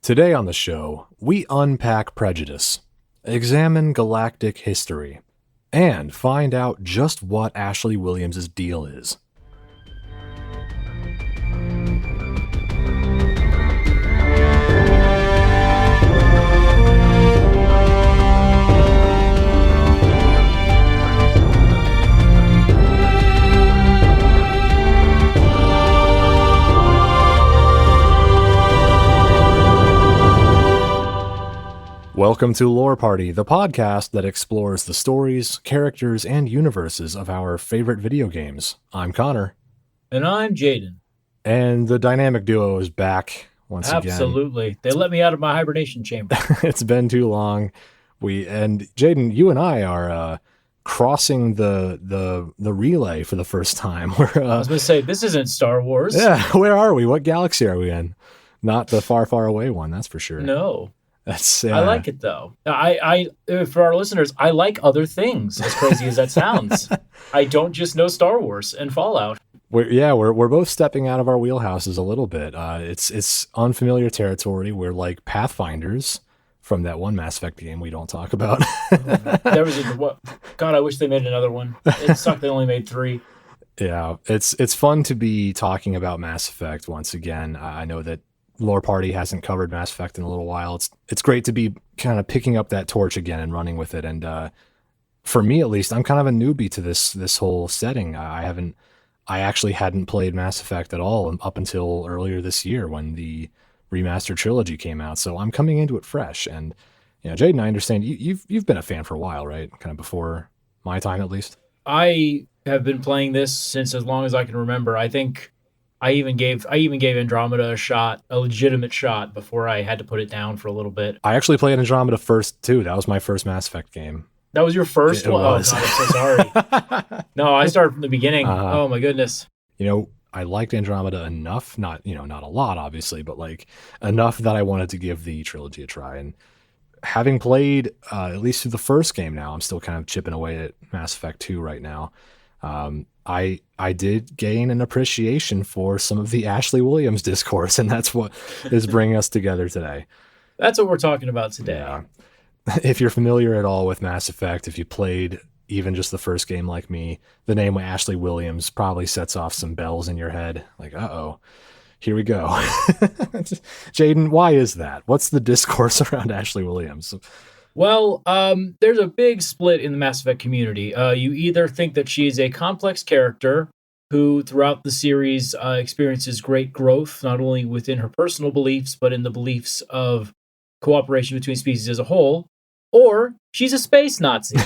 Today on the show, we unpack prejudice, examine galactic history, and find out just what Ashley Williams' deal is. Welcome to Lore Party, the podcast that explores the stories, characters, and universes of our favorite video games. I'm Connor. And I'm Jaden. And the dynamic duo is back once again. Absolutely. They let me out of my hibernation chamber. It's been too long. Jaden, you and I are crossing the relay for the first time. I was going to say, this isn't Star Wars. Yeah, where are we? What galaxy are we in? Not the far, far away one, that's for sure. No. I like it though. I for our listeners, I like other things. As crazy as that sounds, I don't just know Star Wars and Fallout. We're both stepping out of our wheelhouses a little bit. It's unfamiliar territory. We're like Pathfinders from that one Mass Effect game we don't talk about. There was God, I wish they made another one. It sucked they only made 3. Yeah, it's fun to be talking about Mass Effect once again. I know that Lore Party hasn't covered Mass Effect in a little while. It's great to be kind of picking up that torch again and running with it. And for me, at least, I'm kind of a newbie to this whole setting. I actually hadn't played Mass Effect at all up until earlier this year when the remastered trilogy came out. So I'm coming into it fresh. And Jaden, I understand you've been a fan for a while, right? Kind of before my time, at least. I have been playing this since as long as I can remember. I think I even gave Andromeda a legitimate shot before I had to put it down for a little bit. I actually played Andromeda first too. That was my first Mass Effect game. That was your first one? Was. Oh, God, I'm so sorry. No, I started from the beginning. Oh my goodness. I liked Andromeda enough, not a lot obviously, but like enough that I wanted to give the trilogy a try. And having played at least through the first game now, I'm still kind of chipping away at Mass Effect 2 right now. I did gain an appreciation for some of the Ashley Williams discourse, and that's what is bringing us together today. That's what we're talking about today. Yeah. If you're familiar at all with Mass Effect, if you played even just the first game like me, the name Ashley Williams probably sets off some bells in your head. Like, uh-oh, here we go. Jaden, why is that? What's the discourse around Ashley Williams? Well, there's a big split in the Mass Effect community. You either think that she is a complex character who, throughout the series, experiences great growth, not only within her personal beliefs, but in the beliefs of cooperation between species as a whole, or she's a space Nazi.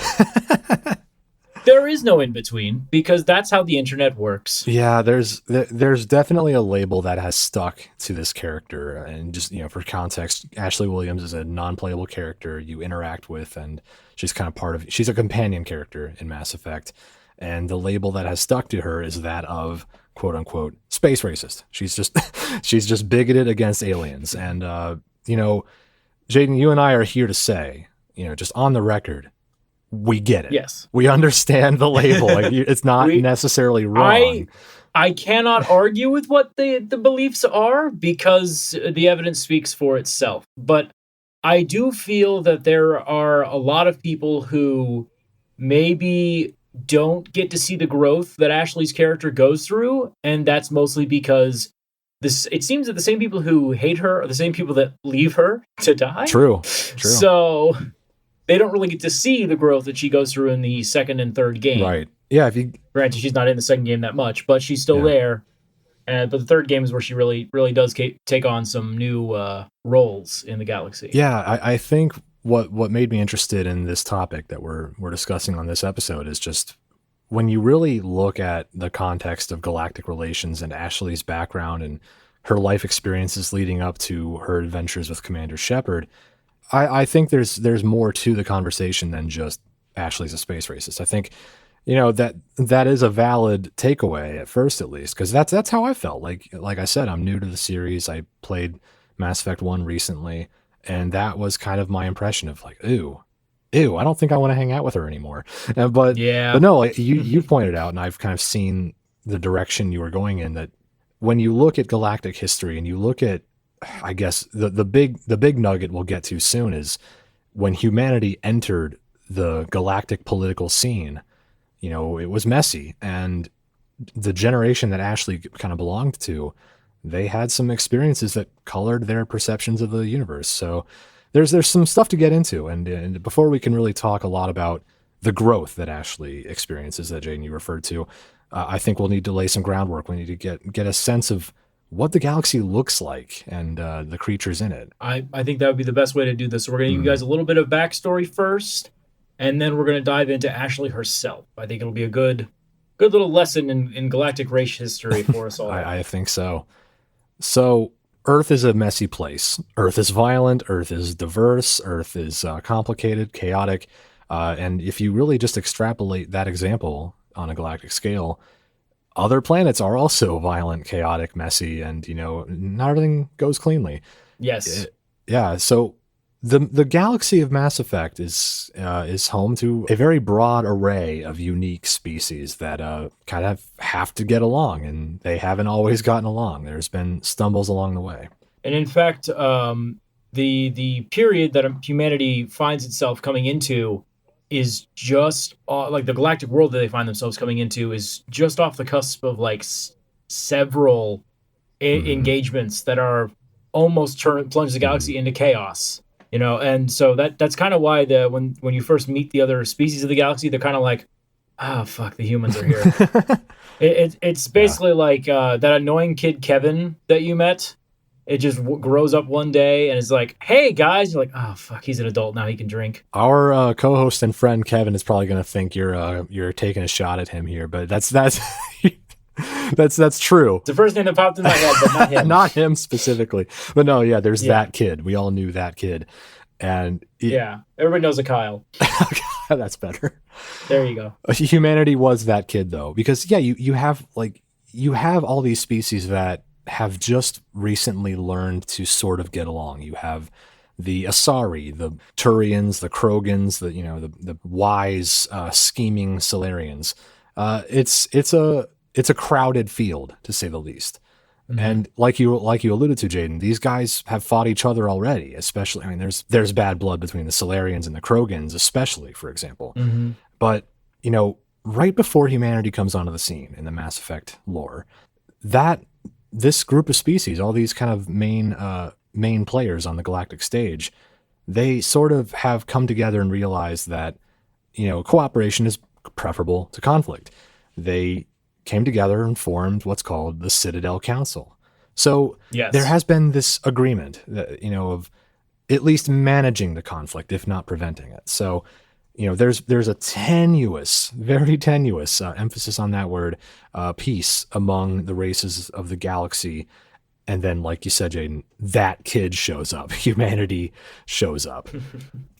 There is no in-between, because that's how the internet works. Yeah, there's definitely a label that has stuck to this character. And just, for context, Ashley Williams is a non-playable character you interact with, and she's kind of she's a companion character in Mass Effect. And the label that has stuck to her is that of, quote unquote, space racist. She's just bigoted against aliens. And, Jaden, you and I are here to say, just on the record, we get it. Yes. We understand the label. It's not necessarily wrong. I cannot argue with what the beliefs are because the evidence speaks for itself. But I do feel that there are a lot of people who maybe don't get to see the growth that Ashley's character goes through. And that's mostly because it seems that the same people who hate her are the same people that leave her to die. True. So they don't really get to see the growth that she goes through in the second and third game. Right. Yeah. Granted, she's not in the second game that much, but she's still there. But the third game is where she really, really does take on some new roles in the galaxy. Yeah, I think what made me interested in this topic that we're discussing on this episode is just when you really look at the context of galactic relations and Ashley's background and her life experiences leading up to her adventures with Commander Shepard. I think there's more to the conversation than just Ashley's a space racist. I think, that is a valid takeaway at first, at least, because that's how I felt. Like I said, I'm new to the series. I played Mass Effect 1 recently, and that was kind of my impression of like, ooh, I don't think I want to hang out with her anymore. But no, like you pointed out, and I've kind of seen the direction you were going in, that when you look at galactic history and you look at I guess the big nugget we'll get to soon is when humanity entered the galactic political scene. It was messy, and the generation that Ashley kind of belonged to, they had some experiences that colored their perceptions of the universe. So there's some stuff to get into, and before we can really talk a lot about the growth that Ashley experiences that Jaden you referred to, I think we'll need to lay some groundwork. We need to get a sense of what the galaxy looks like and the creatures in it. I think that would be the best way to do this. So we're going to give you Mm. guys a little bit of backstory first, and then we're going to dive into Ashley herself. I think it'll be a good little lesson in galactic race history for us all. I think so. So Earth is a messy place. Earth is violent. Earth is diverse. Earth is complicated, chaotic. And if you really just extrapolate that example on a galactic scale, other planets are also violent, chaotic, messy, and not everything goes cleanly. Yes. Yeah. So the galaxy of Mass Effect is home to a very broad array of unique species that kind of have to get along, and they haven't always gotten along. There's been stumbles along the way. And in fact, the period that humanity finds itself coming into is just like the galactic world that they find themselves coming into is just off the cusp of like several engagements that are almost plunge the galaxy into chaos. And so that's kind of why when you first meet the other species of the galaxy, they're kind of like, oh fuck, the humans are here. It's basically like that annoying kid Kevin that you met. It just grows up one day and is like, hey guys, you're like, oh fuck, he's an adult now, he can drink. Our co-host and friend Kevin is probably going to think you're taking a shot at him here, but that's that's true. It's the first name that popped in my head, but not him. Not him specifically, but no, yeah, there's that kid. We all knew that kid, and yeah, everybody knows a Kyle. That's better. There you go. Humanity was that kid though, because yeah, you have all these species that have just recently learned to sort of get along. You have the Asari, the Turians, the Krogans, the wise, scheming Solarians. It's a crowded field, to say the least. Mm-hmm. And like you alluded to, Jaden, these guys have fought each other already. Especially, I mean, there's bad blood between the Solarians and the Krogans, especially, for example. Mm-hmm. But right before humanity comes onto the scene in the Mass Effect lore, this group of species, all these kind of main players on the galactic stage, they sort of have come together and realized that, cooperation is preferable to conflict. They came together and formed what's called the Citadel Council. So yes, there has been this agreement that, of at least managing the conflict, if not preventing it. So, there's a very tenuous emphasis on that word, peace among the races of the galaxy. And then, like you said, Jaden, that kid shows up. Humanity shows up.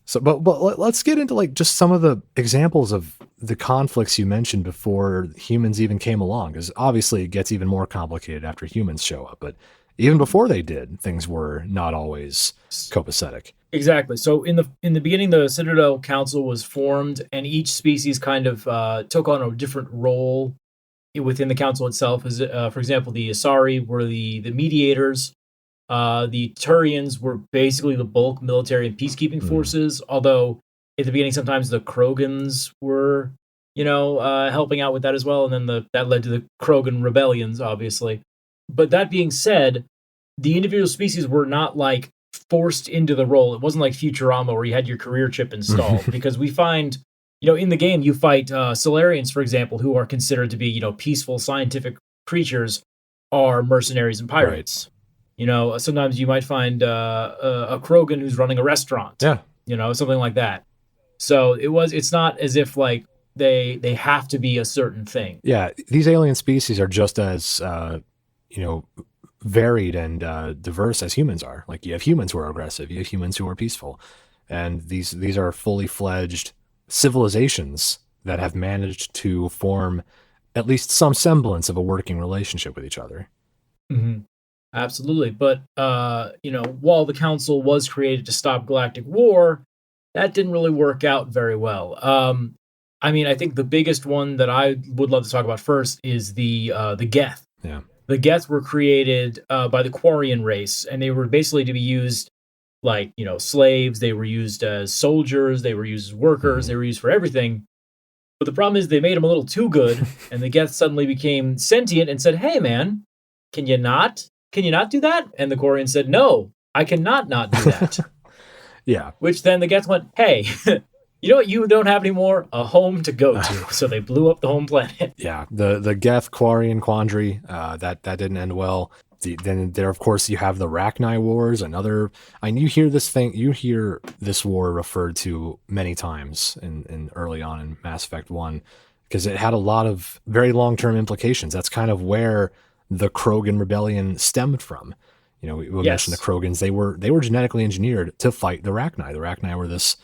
So, but let's get into like just some of the examples of the conflicts you mentioned before humans even came along, because obviously it gets even more complicated after humans show up. But even before they did, things were not always copacetic. Exactly. So in the beginning, the Citadel Council was formed, and each species kind of took on a different role within the council itself. As for example, the Asari were the mediators. The Turians were basically the bulk military and peacekeeping forces. Although at the beginning, sometimes the Krogans were, helping out with that as well, and then that led to the Krogan rebellions, obviously. But that being said, the individual species were not like forced into the role. It wasn't like Futurama where you had your career chip installed, because we find, in the game you fight Solarians, for example, who are considered to be, peaceful scientific creatures, are mercenaries and pirates. Right. Sometimes you might find a Krogan who's running a restaurant. Yeah. Something like that. So it's not as if like they have to be a certain thing. Yeah, these alien species are just as varied and diverse as humans are. Like you have humans who are aggressive, you have humans who are peaceful, and these are fully fledged civilizations that have managed to form at least some semblance of a working relationship with each other. Mm-hmm. Absolutely. But while the council was created to stop galactic war, that didn't really work out very well. I think the biggest one that I would love to talk about first is the Geth. Yeah. the Geth were created by the Quarian race, and they were basically to be used like, slaves. They were used as soldiers. They were used as workers. Mhm. They were used for everything. But the problem is they made them a little too good, and the Geth suddenly became sentient and said, "Hey, man, can you not? Can you not do that?" And the Quarian said, "No, I cannot not do that." Yeah. Which then the Geth went, "Hey, you know what you don't have anymore? A home to go to." So they blew up the home planet. Yeah, the Geth Quarian quandary that didn't end well. Then there, of course, you have the Rachni Wars. And you hear this war referred to many times in early on in Mass Effect 1, because it had a lot of very long term implications. That's kind of where the Krogan rebellion stemmed from. We mentioned the Yes. Krogans. They were genetically engineered to fight the Rachni. The Rachni were this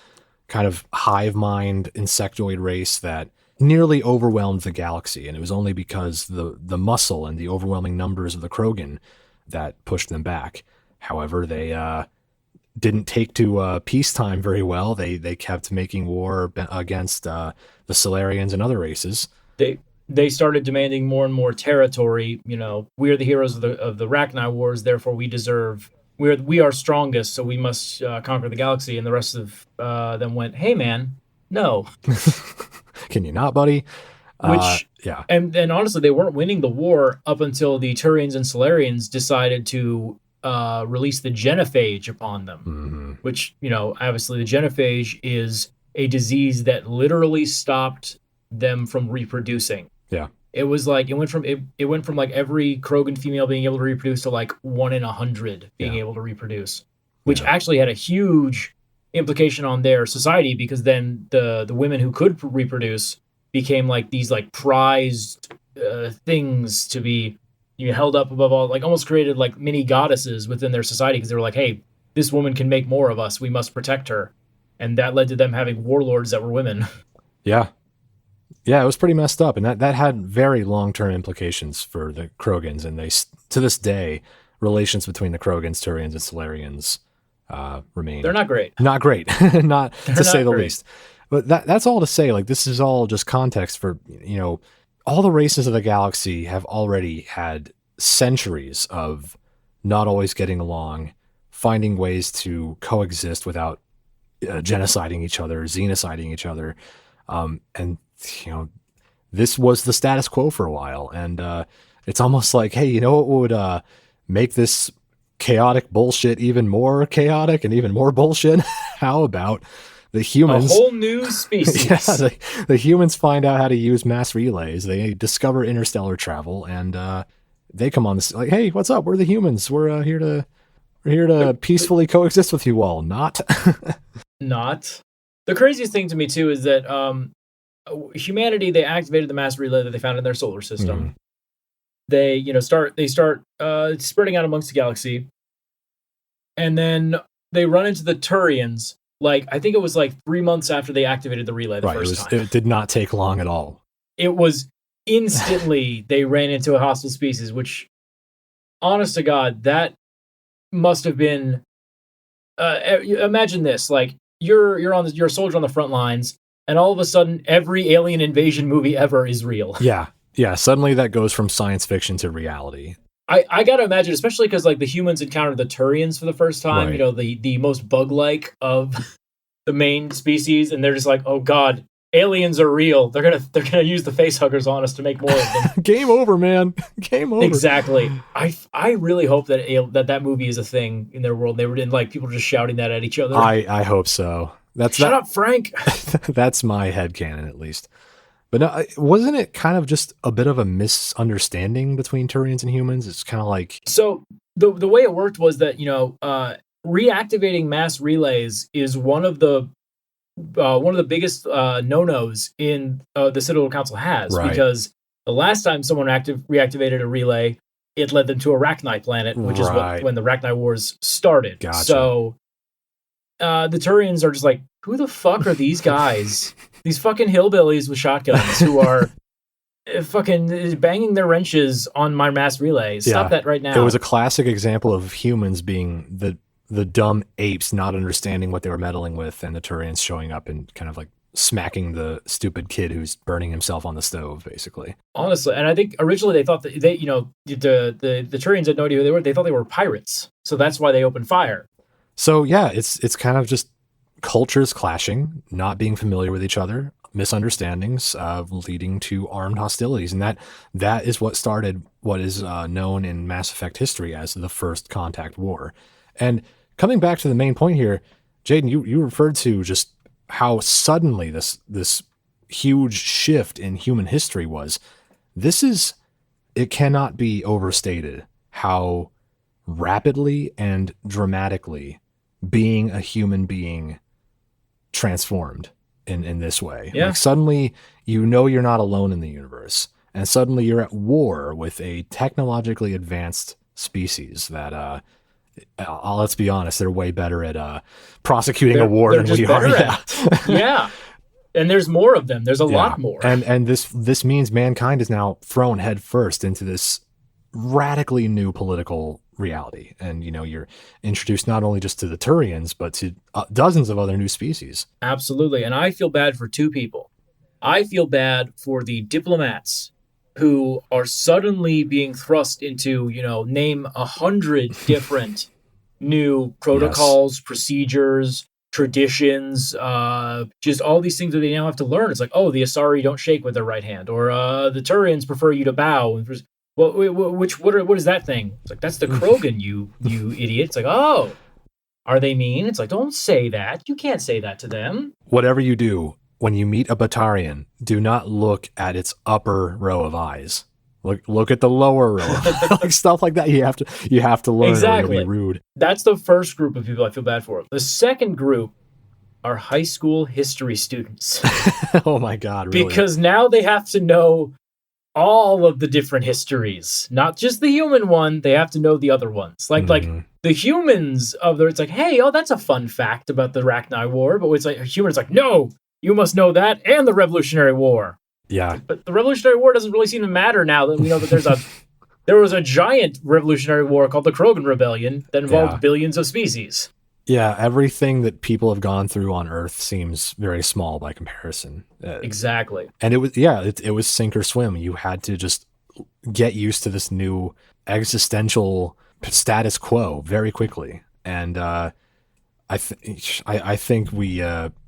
kind of hive mind insectoid race that nearly overwhelmed the galaxy, and it was only because the muscle and the overwhelming numbers of the Krogan that pushed them back. However, they didn't take to peacetime very well. They kept making war against the Solarians and other races. They started demanding more and more territory. We are the heroes of the Rachni Wars, therefore we are strongest, so we must conquer the galaxy. And the rest of them went, "Hey, man, no." Can you not, buddy? Yeah. And honestly, they weren't winning the war up until the Turians and Solarians decided to release the genophage upon them. Mm-hmm. Which, obviously the genophage is a disease that literally stopped them from reproducing. Yeah. It was like it went from like every Krogan female being able to reproduce to like 1 in 100 being able to reproduce, which actually had a huge implication on their society, because then the women who could reproduce became like these like prized things to be held up above all, like almost created like mini goddesses within their society, because they were like, "Hey, this woman can make more of us. We must protect her." And that led to them having warlords that were women. Yeah. Yeah, it was pretty messed up, and that had very long-term implications for the Krogans, and to this day, relations between the Krogans, Turians, and Solarians remain. They're not great. Not great, not They're to say not the great. least. But that's all to say, like, this is all just context for, all the races of the galaxy have already had centuries of not always getting along, finding ways to coexist without genociding each other, xenociding each other. And this was the status quo for a while. And it's almost like, hey, you know what would make this chaotic bullshit even more chaotic and even more bullshit? How about the humans? A whole new species. Yeah, the humans find out how to use mass relays. They discover interstellar travel, and they come on this like, hey, what's up? We're the humans. We're here to peacefully coexist with you all. Not. Not. The craziest thing to me too is that humanity, they activated the mass relay that they found in their solar system. Mm. They start spreading out amongst the galaxy, and then they run into the Turians. Like, I think it was like 3 months after they activated the relay the first time. It did not take long at all. It was instantly they ran into a hostile species, which, honest to God, that must have been. Imagine this: like you're a soldier on the front lines, and all of a sudden, every alien invasion movie ever is real. Yeah. Suddenly, that goes from science fiction to reality. I gotta imagine, especially because like the humans encountered the Turians for the first time. Right. The most bug-like of the main species, and they're just like, "Oh God, aliens are real. They're gonna use the facehuggers on us to make more of them." Game over, man. Game over. Exactly. I really hope that movie is a thing in their world. They were in like people just shouting that at each other. I hope so. Shut up, Frank. That's my headcanon, at least. But no, wasn't it kind of just a bit of a misunderstanding between Turians and humans? It's kind of like, so the way it worked was that reactivating mass relays is one of the biggest no-nos in the Citadel Council has, right. Because the last time someone reactivated a relay, it led them to a Rachni planet, which is when the Rachni Wars started. Gotcha. So the Turians are just like, who the fuck are these guys? These fucking hillbillies with shotguns who are fucking banging their wrenches on my mass relay. Stop that right now. It was a classic example of humans being the dumb apes not understanding what they were meddling with, and the Turians showing up and kind of like smacking the stupid kid who's burning himself on the stove, basically. Honestly, and I think originally they thought that the Turians had no idea who they were. They thought they were pirates, so that's why they opened fire. So yeah, it's kind of just cultures clashing, not being familiar with each other, misunderstandings leading to armed hostilities, and that is what started what is known in Mass Effect history as the First Contact War. And coming back to the main point here, Jaden, you referred to just how suddenly this huge shift in human history was. It cannot be overstated how rapidly and dramatically being a human being transformed in this way. Yeah. Like suddenly you're not alone in the universe, and suddenly you're at war with a technologically advanced species that let's be honest, they're way better at prosecuting a war than we are. Yeah. Yeah. And there's more of them. There's a lot more. And this means mankind is now thrown headfirst into this radically new political reality. And, you're introduced not only just to the Turians, but to dozens of other new species. Absolutely. And I feel bad for two people. I feel bad for the diplomats who are suddenly being thrust into, name 100 different new protocols, procedures, traditions, just all these things that they now have to learn. It's like, oh, the Asari don't shake with their right hand, or the Turians prefer you to bow. Well, what is that thing? It's like, that's the Krogan, you idiot. It's like, oh, are they mean? It's like, don't say that. You can't say that to them. Whatever you do, when you meet a Batarian, do not look at its upper row of eyes. Look at the lower row, like stuff like that. You have to learn. Exactly. Or you'll be rude. That's the first group of people I feel bad for. The second group are high school history students. Oh my God! Really? Because now they have to know all of the different histories, not just the human one. They have to know the other ones, like the humans of it's like, hey, oh, that's a fun fact about the Rachni War. But it's like a human is like, no, you must know that and the Revolutionary War. Yeah. But the Revolutionary War doesn't really seem to matter now that we know that there was a giant Revolutionary War called the Krogan Rebellion that involved billions of species. Yeah, everything that people have gone through on Earth seems very small by comparison. Exactly. And it was sink or swim. You had to just get used to this new existential status quo very quickly. And I think we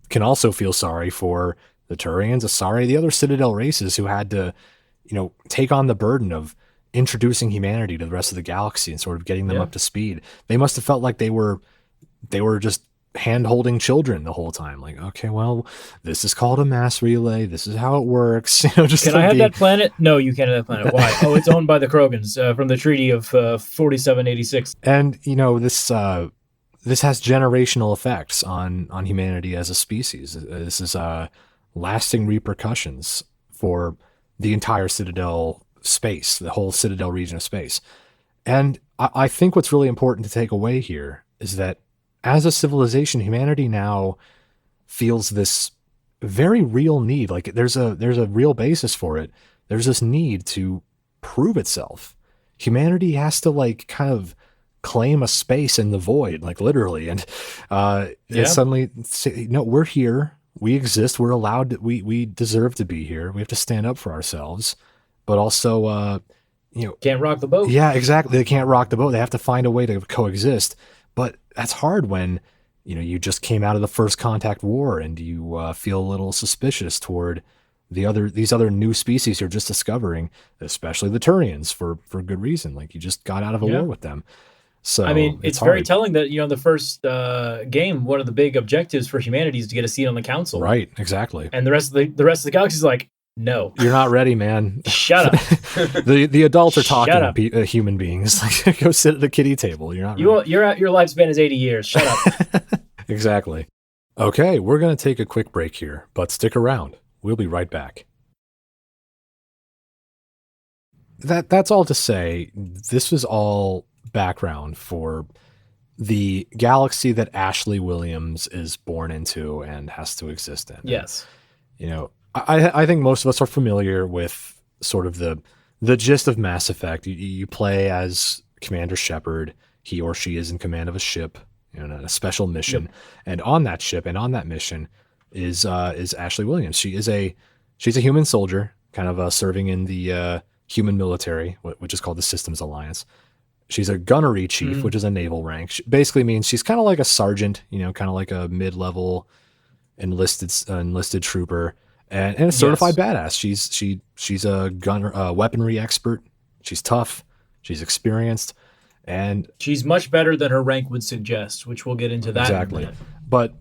can also feel sorry for the Turians, Asari, the other Citadel races who had to, take on the burden of introducing humanity to the rest of the galaxy and sort of getting them up to speed. They must have felt like they were just hand-holding children the whole time. Like, okay, well, this is called a mass relay. This is how it works. Can I have that planet? No, you can't have that planet. Why? Oh, it's owned by the Krogans from the Treaty of 4786. And, this has generational effects on humanity as a species. This is lasting repercussions for the entire Citadel space, the whole Citadel region of space. And I think what's really important to take away here is that as a civilization, humanity now feels this very real need. Like there's a real basis for it. There's this need to prove itself. Humanity has to kind of claim a space in the void, literally. And suddenly say, no, we're here. We exist. We're allowed. We deserve to be here. We have to stand up for ourselves, but also, can't rock the boat. Yeah, exactly. They can't rock the boat. They have to find a way to coexist. But that's hard when, you just came out of the First Contact War and you feel a little suspicious toward these other new species you're just discovering, especially the Turians for good reason. Like you just got out of a war with them. So I mean, it's very telling that, the first game, one of the big objectives for humanity is to get a seat on the council. Right, exactly. And the rest of the galaxy is like, no. You're not ready, man. Shut up. The adults are talking to human beings. Like, go sit at the kiddie table. You're not ready. Your lifespan is 80 years. Shut up. Exactly. Okay, we're going to take a quick break here, but stick around. We'll be right back. That's all to say, this was all background for the galaxy that Ashley Williams is born into and has to exist in. Yes. And, I think most of us are familiar with sort of the gist of Mass Effect. You play as Commander Shepard. He or she is in command of a ship, in a special mission. Yep. And on that ship and on that mission, is Ashley Williams. She's a human soldier, kind of serving in the human military, which is called the Systems Alliance. She's a gunnery chief, Mhm. which is a naval rank. Basically means she's kind of like a sergeant, kind of like a mid-level enlisted trooper, and a certified Yes. badass. She's a gunner, weaponry expert. She's tough. She's experienced, and She's much better than her rank would suggest, which we'll get into that in a exactly. minute. But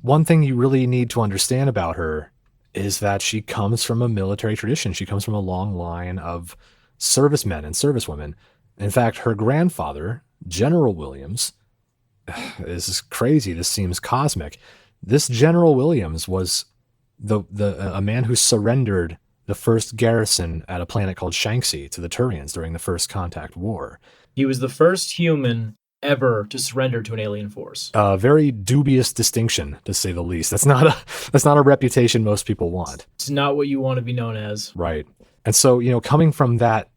one thing you really need to understand about her is that she comes from a military tradition. She comes from a long line of servicemen and servicewomen. In fact, her grandfather, General Williams, this is crazy. This seems cosmic. This General Williams was a man who surrendered the first garrison at a planet called Shanxi to the Turians during the First Contact War. He was the first human ever to surrender to an alien force. A very dubious distinction, to say the least. That's not a reputation most people want. It's not what you want to be known as. Right. And so, coming from that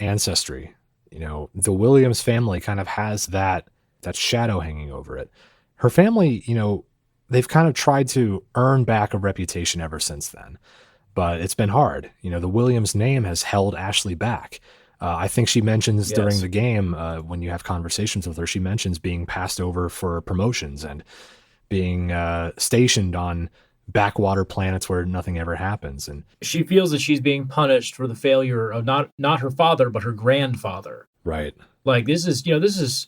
ancestry, the Williams family kind of has that shadow hanging over it. Her family, they've kind of tried to earn back a reputation ever since then, but it's been hard. The Williams name has held Ashley back. I think she mentions during Yes. the game, when you have conversations with her, she mentions being passed over for promotions and being stationed on backwater planets where nothing ever happens. And She feels that she's being punished for the failure of not her father, but her grandfather. right, Like this is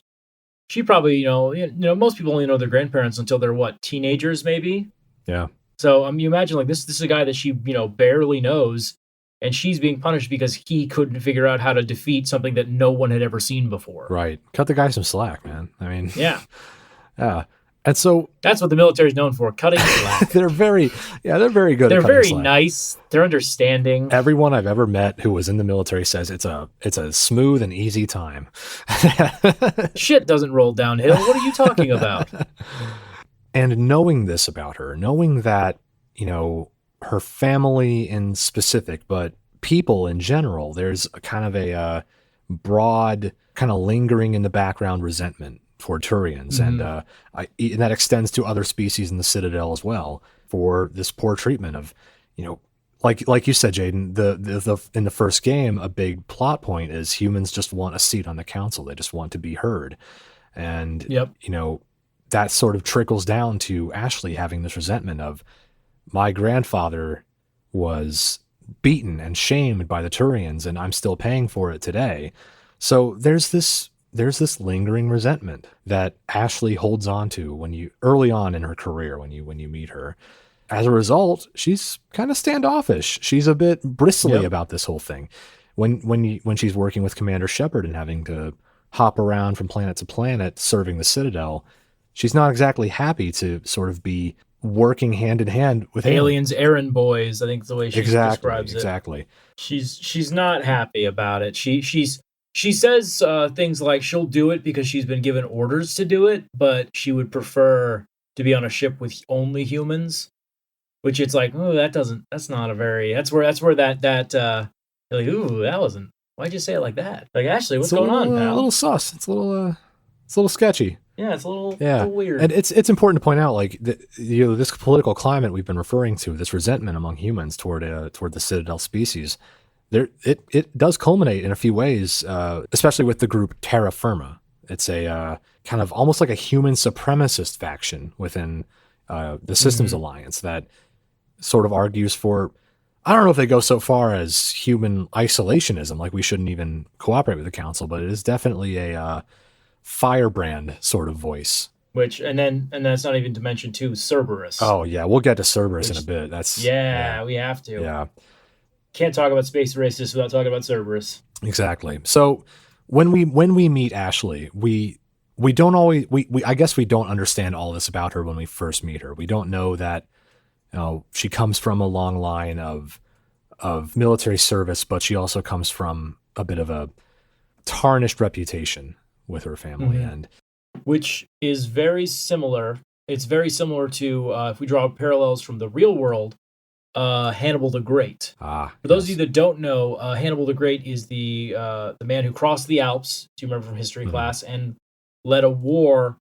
she probably, most people only know their grandparents until they're what, teenagers maybe? yeah, So you imagine like this is a guy that she, barely knows, and she's being punished because he couldn't figure out how to defeat something that no one had ever seen before. right. Cut the guy some slack, man. I mean, Yeah. yeah. And so That's what the military is known for, cutting slack. they're very good They're at cutting very slack. nice. They're understanding. Everyone I've ever met who was in the military says it's a smooth and easy time. Shit doesn't roll downhill. What are you talking about? And knowing this about her, knowing that, her family in specific, but people in general, there's a kind of a broad, kind of lingering in the background resentment for Turians. And and that extends to other species in the Citadel as well for this poor treatment of, like you said, Jaden, the in the first game, a big plot point is humans just want a seat on the council. They just want to be heard. And, Yep. that sort of trickles down to Ashley having this resentment of, my grandfather was beaten and shamed by the Turians, and I'm still paying for it today. So there's this lingering resentment that Ashley holds on to early on in her career when you meet her. As a result, she's kind of standoffish. She's a bit bristly Yep. about this whole thing. When she's working with Commander Shepard and having to hop around from planet to planet serving the Citadel, she's not exactly happy to sort of be working hand in hand with Aliens, errand boys, I think is the way she describes it. Exactly. She's not happy about it. She says things like she'll do it because she's been given orders to do it, but she would prefer to be on a ship with only humans. Which it's like, oh, that's not a very that's where that you're like, ooh, that wasn't, why'd you say it like that? Like, Ashley, what's going on, pal? A little sus. It's a little sketchy. Yeah, it's a little weird. And it's important to point out, like, this political climate we've been referring to, this resentment among humans toward the Citadel species, it does culminate in a few ways, especially with the group Terra Firma. It's a kind of almost like a human supremacist faction within the Systems Alliance that sort of argues for, I don't know if they go so far as human isolationism, like we shouldn't even cooperate with the council, but it is definitely a firebrand sort of voice. Which and that's not even to mention too Cerberus. Oh yeah, we'll get to Cerberus in a bit. We have to. Yeah, Can't talk about space racists without talking about Cerberus. exactly. So when we meet Ashley, we don't always I guess we don't understand all this about her when we first meet her. We don't know that she comes from a long line of military service, but she also comes from a bit of a tarnished reputation with her family, and which is very similar. It's very similar to if we draw parallels from the real world, Hannibal the Great. For those of you that don't know, Hannibal the Great is the man who crossed the Alps. Do you remember from history class? And led a war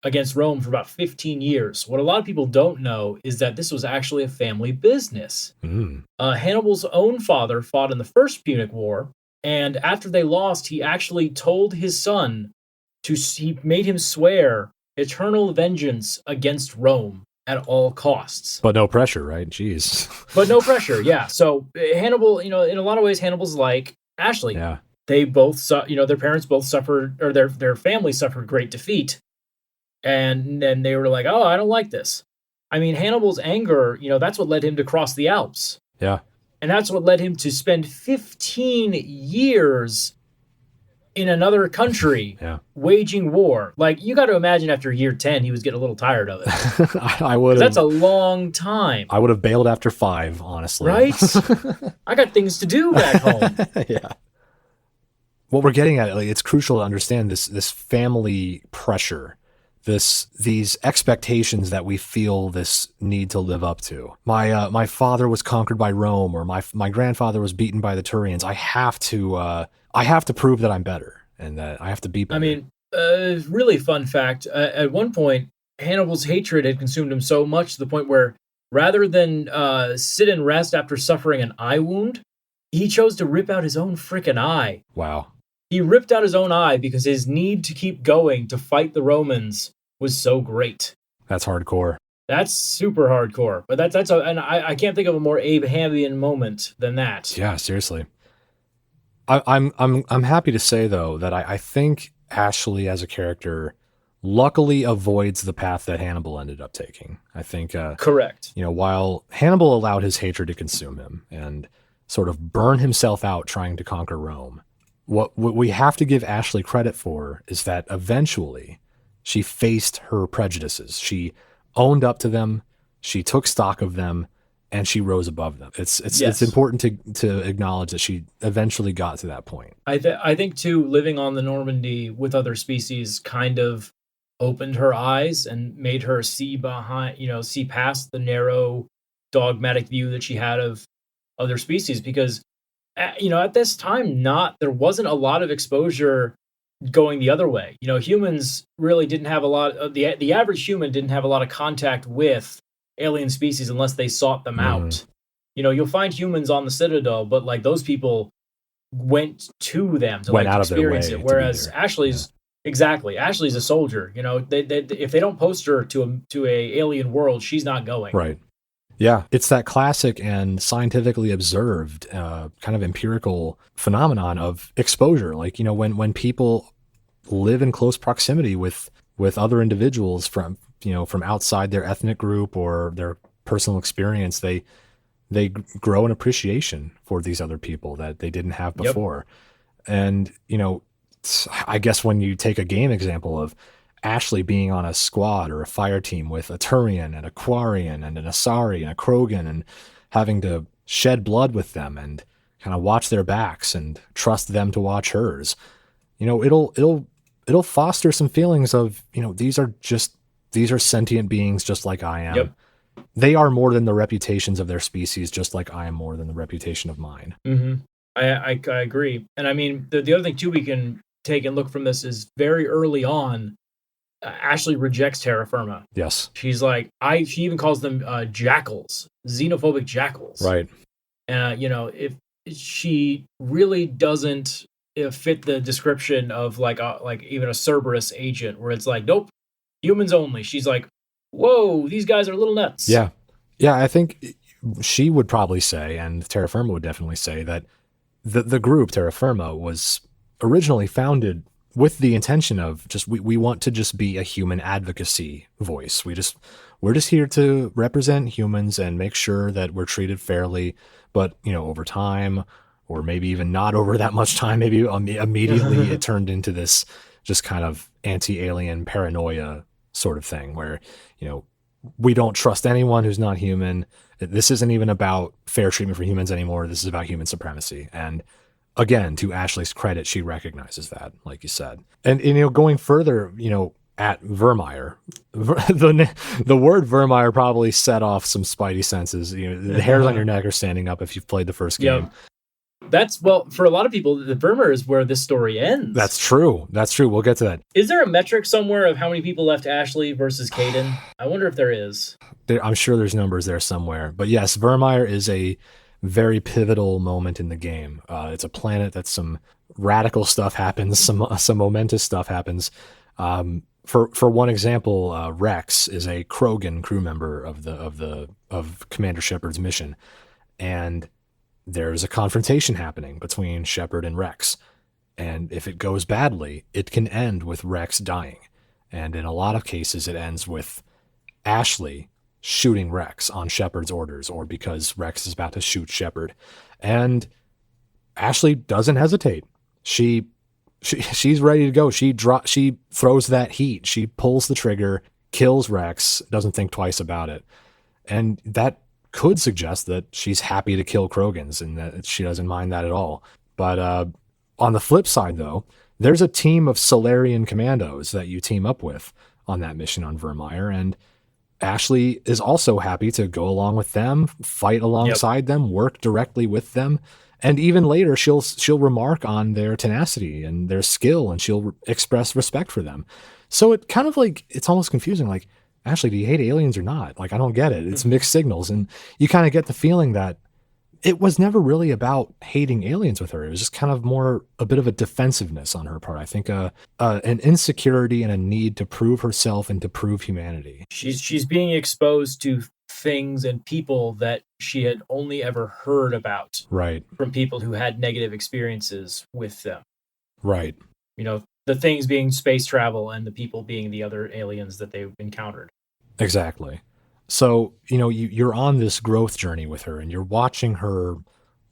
against Rome for about 15 years. What a lot of people don't know is that this was actually a family business. Mm. Hannibal's own father fought in the First Punic War, and after they lost, he actually told his son he made him swear eternal vengeance against Rome at all costs. But no pressure, right? Jeez. But no pressure, yeah. So Hannibal, in a lot of ways, Hannibal's like Ashley. Yeah. They both, their parents both suffered, or their family suffered great defeat, and then they were like, "Oh, I don't like this." I mean, Hannibal's anger, that's what led him to cross the Alps. Yeah. And that's what led him to spend 15 years in another country waging war. Like, you got to imagine after year 10, he was getting a little tired of it. I would. That's a long time. I would have bailed after 5, honestly. Right? I got things to do back home. Yeah. What we're getting at, like, it's crucial to understand this family pressure, these expectations that we feel this need to live up to. My father was conquered by Rome, or my grandfather was beaten by the Turians. I have to prove that I'm better, and that I have to be better. I mean, really fun fact. At one point, Hannibal's hatred had consumed him so much to the point where, rather than sit and rest after suffering an eye wound, he chose to rip out his own frickin' eye. Wow. He ripped out his own eye because his need to keep going to fight the Romans was so great. That's hardcore. That's super hardcore. But and I can't think of a more Abrahamian moment than that. Yeah, seriously. I'm happy to say, though, that I think Ashley as a character luckily avoids the path that Hannibal ended up taking. I think correct. While Hannibal allowed his hatred to consume him and sort of burn himself out trying to conquer Rome, what we have to give Ashley credit for is that eventually she faced her prejudices. She owned up to them, she took stock of them, and she rose above them. It's important to acknowledge that she eventually got to that point. I think too, living on the Normandy with other species kind of opened her eyes and made her see past the narrow dogmatic view that she had of other species, because at this time, there wasn't a lot of exposure going the other way. Humans really didn't have a lot of the average human didn't have a lot of contact with alien species unless they sought them out. You'll find humans on the Citadel, but like those people went to them to experience it. Whereas Ashley's Ashley's a soldier. If they don't post her to a alien world, she's not going. Right. Yeah, it's that classic and scientifically observed kind of empirical phenomenon of exposure. Like, when people live in close proximity with other individuals from outside their ethnic group or their personal experience, they grow an appreciation for these other people that they didn't have before. Yep. And, I guess when you take a game example of Ashley being on a squad or a fire team with a Turian and a Quarian and an Asari and a Krogan, and having to shed blood with them and kind of watch their backs and trust them to watch hers, it'll foster some feelings of, these are sentient beings just like I am. Yep. They are more than the reputations of their species, just like I am more than the reputation of mine. Mm-hmm. I agree. And I mean, the other thing too we can take and look from this is very early on, Ashley rejects terra firma. Yes. She's like, she even calls them jackals, xenophobic jackals. Right. If she really doesn't fit the description of like even a Cerberus agent, where it's like, nope, humans only. She's like, whoa, these guys are a little nuts. Yeah. Yeah, I think she would probably say, and terra firma would definitely say, that the group terra firma was originally founded with the intention of we want to just be a human advocacy voice. We're just here to represent humans and make sure that we're treated fairly. But, over time, or maybe even not over that much time, maybe immediately it turned into this just kind of anti-alien paranoia sort of thing where, we don't trust anyone who's not human. This isn't even about fair treatment for humans anymore. This is about human supremacy. And again, to Ashley's credit, she recognizes that, like you said. And going further, at Vermeer, the word Vermeer probably set off some spidey senses. The hairs on your neck are standing up if you've played the first game. That's well, for a lot of people, the Burma is where this story ends. That's true. That's true. We'll get to that. Is there a metric somewhere of how many people left Ashley versus Caden? I wonder if there is. I'm sure there's numbers there somewhere. But yes, Vermeer is a very pivotal moment in the game. It's a planet that some radical stuff happens, some momentous stuff happens. For one example, Rex is a Krogan crew member of Commander Shepard's mission, and there's a confrontation happening between Shepard and Rex. And if it goes badly, it can end with Rex dying. And in a lot of cases, it ends with Ashley shooting Rex on Shepard's orders, or because Rex is about to shoot Shepard. And Ashley doesn't hesitate. She's ready to go. She throws that heat. She pulls the trigger, kills Rex, doesn't think twice about it. And that could suggest that she's happy to kill Krogans and that she doesn't mind that at all. But on the flip side, though, there's a team of Solarian commandos that you team up with on that mission on Vermeer, and Ashley is also happy to go along with them, fight alongside them, work directly with them. And even later, she'll remark on their tenacity and their skill, and she'll express respect for them. So it kind of like, it's almost confusing. Like, Ashley, do you hate aliens or not? Like, I don't get it. It's mixed signals. And you kind of get the feeling that it was never really about hating aliens with her. It was just kind of more a bit of a defensiveness on her part. I think an insecurity and a need to prove herself and to prove humanity. She's being exposed to things and people that she had only ever heard about, right, from people who had negative experiences with them. Right. You know, the things being space travel and the people being the other aliens that they've encountered. Exactly. So, you're on this growth journey with her, and you're watching her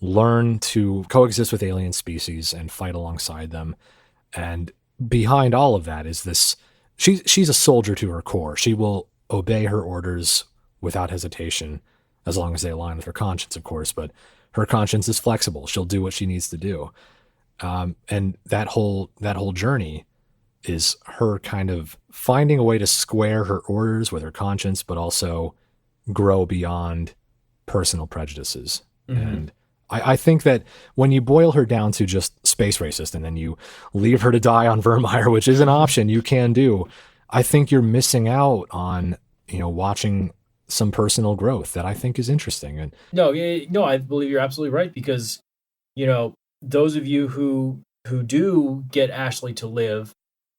learn to coexist with alien species and fight alongside them. And behind all of that is this, she's a soldier to her core. She will obey her orders without hesitation, as long as they align with her conscience, of course. But her conscience is flexible. She'll do what she needs to do. And that whole journey is her kind of finding a way to square her orders with her conscience, but also grow beyond personal prejudices. Mm-hmm. And I think that when you boil her down to just space racist and then you leave her to die on Vermeer, which is an option you can do, I think you're missing out on, watching some personal growth that I think is interesting. And no, I believe you're absolutely right, because, those of you who do get Ashley to live,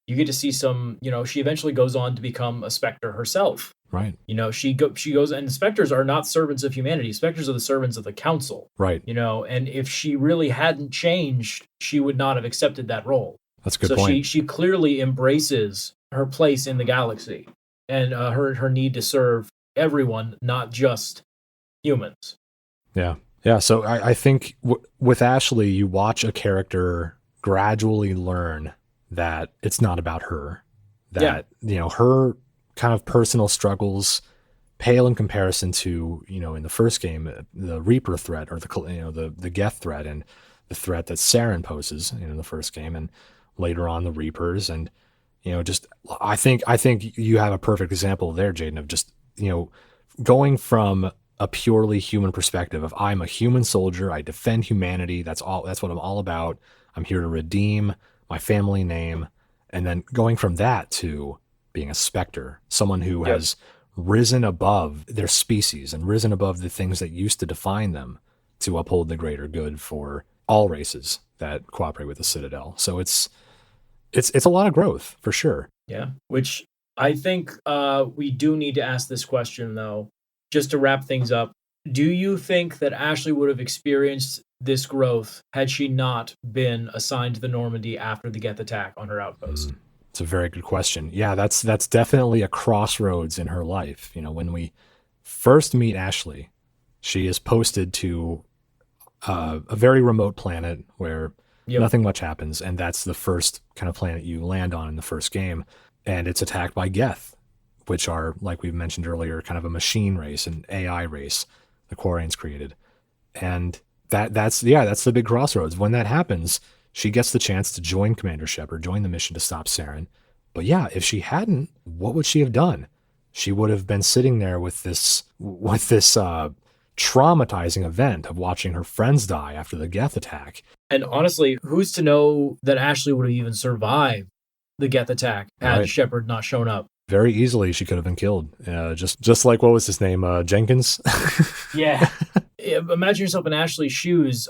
you get to see some, she eventually goes on to become a Spectre herself. Right. She goes, and the Spectres are not servants of humanity. Spectres are the servants of the Council. Right. And if she really hadn't changed, she would not have accepted that role. That's a good point. So she clearly embraces her place in the galaxy and her need to serve everyone, not just humans. Yeah. Yeah. So I think with Ashley, you watch a character gradually learn that it's not about her, that, her kind of personal struggles pale in comparison to, in the first game, the Reaper threat, or the Geth threat, and the threat that Saren poses in the first game, and later on the Reapers. And, I think you have a perfect example there, Jaden, of just, going from a purely human perspective of, I'm a human soldier, I defend humanity, that's what I'm all about, I'm here to redeem my family name, and then going from that to being a Spectre, someone who has risen above their species and risen above the things that used to define them to uphold the greater good for all races that cooperate with the Citadel. So it's a lot of growth, for sure. Yeah, which I think we do need to ask this question, though, just to wrap things up. Do you think that Ashley would have experienced this growth had she not been assigned to the Normandy after the Geth attack on her outpost? It's a very good question. Yeah, that's definitely a crossroads in her life. When we first meet Ashley, she is posted to a very remote planet where nothing much happens, and that's the first kind of planet you land on in the first game, and it's attacked by Geth, which are, like we mentioned earlier, kind of a machine race, an AI race the Quarians created. And that's the big crossroads. When that happens, she gets the chance to join Commander Shepard, join the mission to stop Saren. But yeah, if she hadn't, what would she have done? She would have been sitting there with this traumatizing event of watching her friends die after the Geth attack. And honestly, who's to know that Ashley would have even survived the Geth attack had Right. Shepard not shown up? Very easily, she could have been killed. Just like, what was his name? Jenkins? Yeah. Imagine yourself in Ashley's shoes.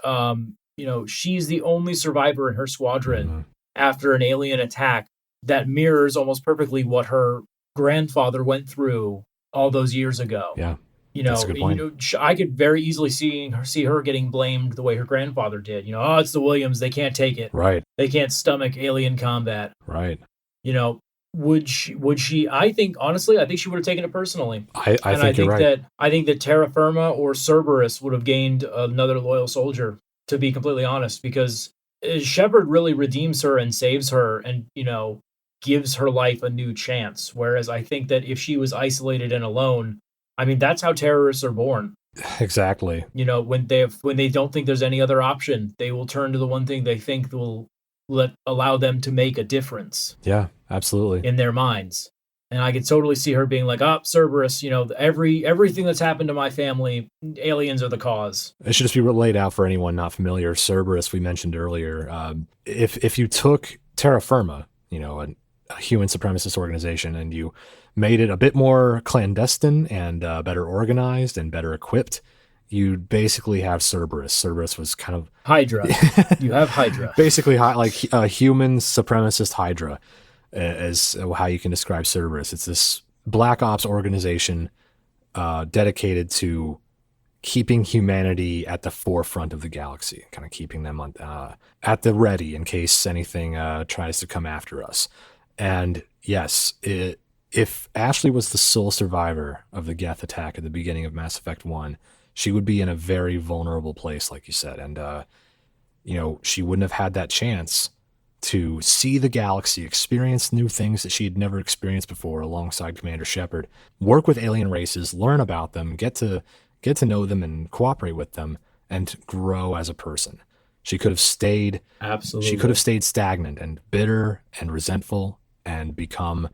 She's the only survivor in her squadron after an alien attack that mirrors almost perfectly what her grandfather went through all those years ago. Yeah. That's a good point. I could very easily see her getting blamed the way her grandfather did. It's the Williams. They can't take it. Right. They can't stomach alien combat. Right. Would she? I think honestly, I think she would have taken it personally. I think you're right. I think that Terra Firma or Cerberus would have gained another loyal soldier, to be completely honest, because Shepard really redeems her and saves her and, gives her life a new chance. Whereas I think that if she was isolated and alone, I mean, that's how terrorists are born. Exactly. When they don't think there's any other option, they will turn to the one thing they think will allow them to make a difference. Yeah, absolutely. In their minds. And I could totally see her being like, Cerberus, everything that's happened to my family, aliens are the cause. It should just be laid out for anyone not familiar. Cerberus, we mentioned earlier. If you took Terra Firma, a human supremacist organization, and you made it a bit more clandestine and better organized and better equipped, you basically have Cerberus. Cerberus was kind of Hydra. You have Hydra. Basically, like a human supremacist Hydra is how you can describe Cerberus. It's this black ops organization dedicated to keeping humanity at the forefront of the galaxy, kind of keeping them at the ready in case anything tries to come after us. And yes, if Ashley was the sole survivor of the Geth attack at the beginning of Mass Effect 1, she would be in a very vulnerable place, like you said. And, she wouldn't have had that chance to see the galaxy, experience new things that she had never experienced before alongside Commander Shepard, work with alien races, learn about them, get to know them and cooperate with them, and grow as a person. She could have stayed. Absolutely. She could have stayed stagnant and bitter and resentful and become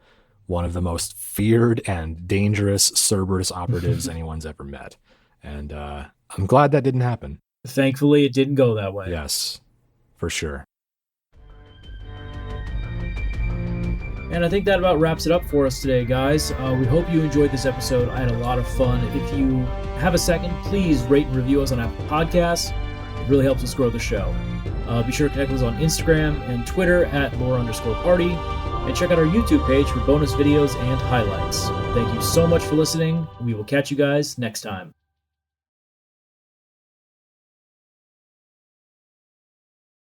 one of the most feared and dangerous Cerberus operatives anyone's ever met. And I'm glad that didn't happen. Thankfully, it didn't go that way. Yes, for sure. And I think that about wraps it up for us today, guys. We hope you enjoyed this episode. I had a lot of fun. If you have a second, please rate and review us on Apple Podcasts. It really helps us grow the show. Be sure to connect with us on Instagram and Twitter at lore_party. And check out our YouTube page for bonus videos and highlights. Thank you so much for listening. We will catch you guys next time.